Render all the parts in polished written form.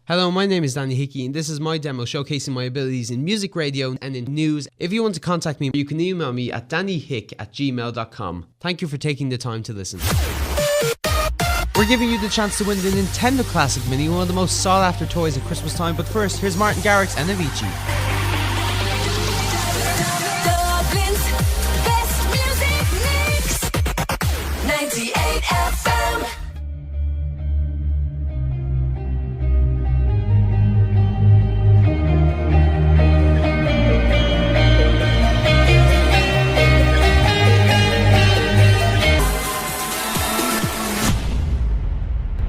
Hello, my name is Danny Hickey and this is my demo showcasing my abilities in music radio and in news. If you want to contact me, you can email me at dannyhick@gmail.com. Thank you for taking the time to listen. We're giving you the chance to win the Nintendo Classic Mini, one of the most sought after toys at Christmas time. But first, here's Martin Garrix and Avicii. Dublin's best music mix, 98 FM.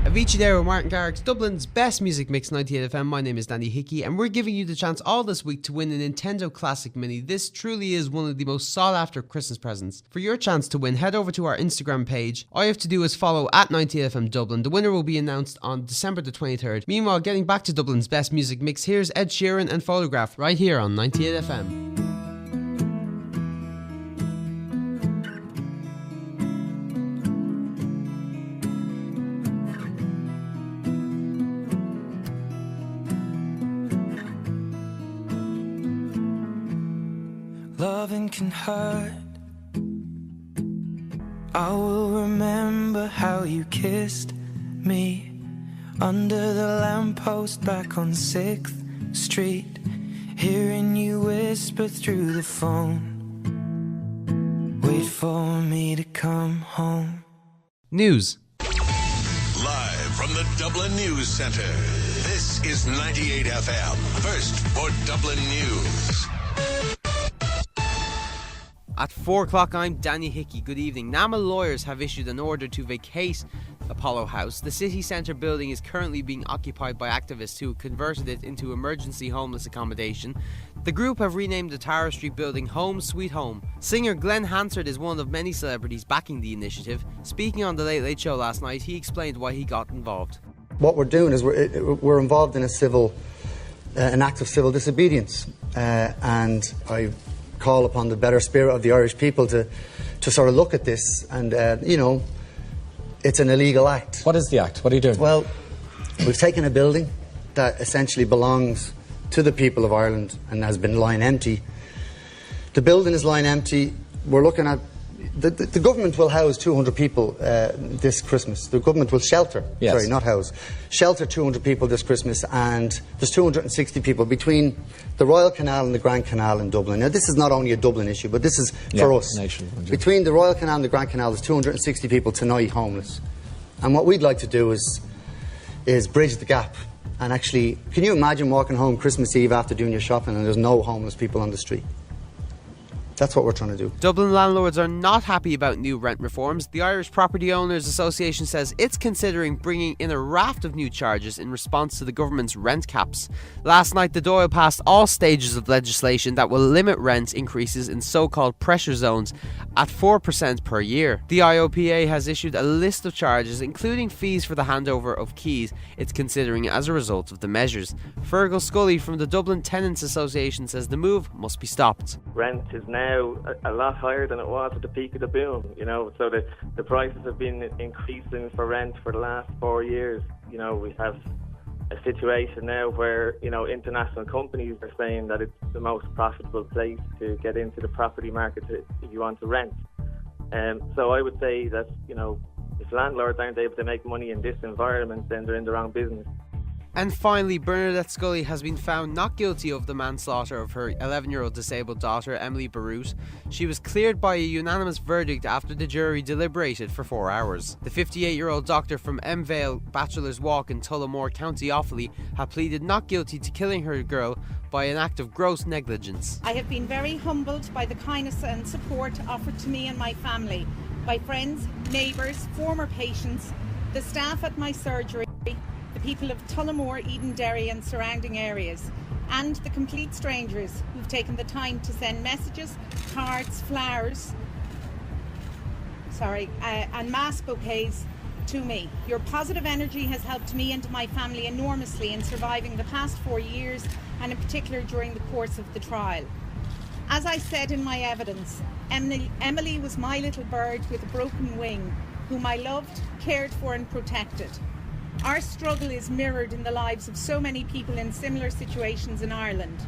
Avicii there with Martin Garrix, Dublin's best music mix, 98 FM. My name is Danny Hickey and we're giving you the chance all this week to win a Nintendo Classic Mini. This truly is one of the most sought after Christmas presents. For your chance to win, head over to our Instagram page. All you have to do is follow at 98 FM Dublin. The winner will be announced on December the 23rd. Meanwhile, getting back to Dublin's best music mix, here's Ed Sheeran and Photograph right here on 98 FM. Loving can hurt. I will remember how you kissed me under the lamppost back on 6th Street, hearing you whisper through the phone, wait for me to come home. News. Live from the Dublin News Centre, this is 98 FM. First for Dublin News. At 4 o'clock, I'm Danny Hickey. Good evening. NAMA lawyers have issued an order to vacate Apollo House. The city centre building is currently being occupied by activists who converted it into emergency homeless accommodation. The group have renamed the Tara Street building Home Sweet Home. Singer Glenn Hansard is one of many celebrities backing the initiative. Speaking on the Late Late Show last night, he explained why he got involved. What we're doing is we're involved in an act of civil disobedience, and I call upon the better spirit of the Irish people to sort of look at this and, it's an illegal act. What is the act? What are you doing? Well, we've taken a building that essentially belongs to the people of Ireland and has been lying empty. The building is lying empty. We're looking at... The government will house 200 people this Christmas. The government will shelter, sorry, not house, shelter 200 people this Christmas, and there's 260 people between the Royal Canal and the Grand Canal in Dublin. Now, this is not only a Dublin issue, but this is for us. Between the Royal Canal and the Grand Canal, there's 260 people tonight homeless. And what we'd like to do is bridge the gap. And actually, can you imagine walking home Christmas Eve after doing your shopping and there's no homeless people on the street? That's what we're trying to do. Dublin landlords are not happy about new rent reforms. The Irish Property Owners Association says it's considering bringing in a raft of new charges in response to the government's rent caps. Last night, the Dáil passed all stages of legislation that will limit rent increases in so-called pressure zones at 4% per year. The IOPA has issued a list of charges, including fees for the handover of keys it's considering as a result of the measures. Fergal Scully from the Dublin Tenants Association says the move must be stopped. Rent is now a lot higher than it was at the peak of the boom, so the prices have been increasing for rent for the last 4 years. We have a situation now where, international companies are saying that it's the most profitable place to get into the property market if you want to rent. So I would say that, if landlords aren't able to make money in this environment, then they're in the wrong business. And finally, Bernadette Scully has been found not guilty of the manslaughter of her 11-year-old disabled daughter, Emily Barut. She was cleared by a unanimous verdict after the jury deliberated for 4 hours. The 58-year-old doctor from M Vale Bachelor's Walk in Tullamore, County Offaly, had pleaded not guilty to killing her girl by an act of gross negligence. I have been very humbled by the kindness and support offered to me and my family, by friends, neighbours, former patients, the staff at my surgery, the people of Tullamore, Edenderry and surrounding areas, and the complete strangers who've taken the time to send messages, cards, flowers, and mass bouquets to me. Your positive energy has helped me and my family enormously in surviving the past 4 years, and in particular during the course of the trial. As I said in my evidence, Emily was my little bird with a broken wing, whom I loved, cared for and protected. Our struggle is mirrored in the lives of so many people in similar situations in Ireland.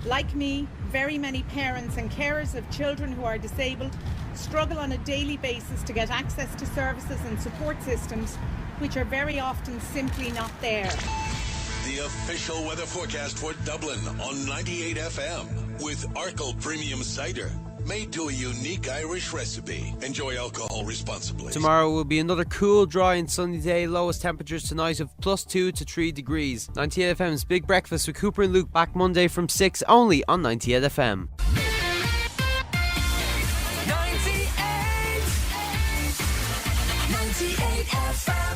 Like me, very many parents and carers of children who are disabled struggle on a daily basis to get access to services and support systems which are very often simply not there. The official weather forecast for Dublin on 98 FM with Arkle Premium Cider. Made to a unique Irish recipe. Enjoy alcohol responsibly. Tomorrow will be another cool, dry and sunny day. Lowest temperatures tonight of +2 to 3 degrees. 98 FM's Big Breakfast with Cooper and Luke back Monday from 6 only on 98 FM.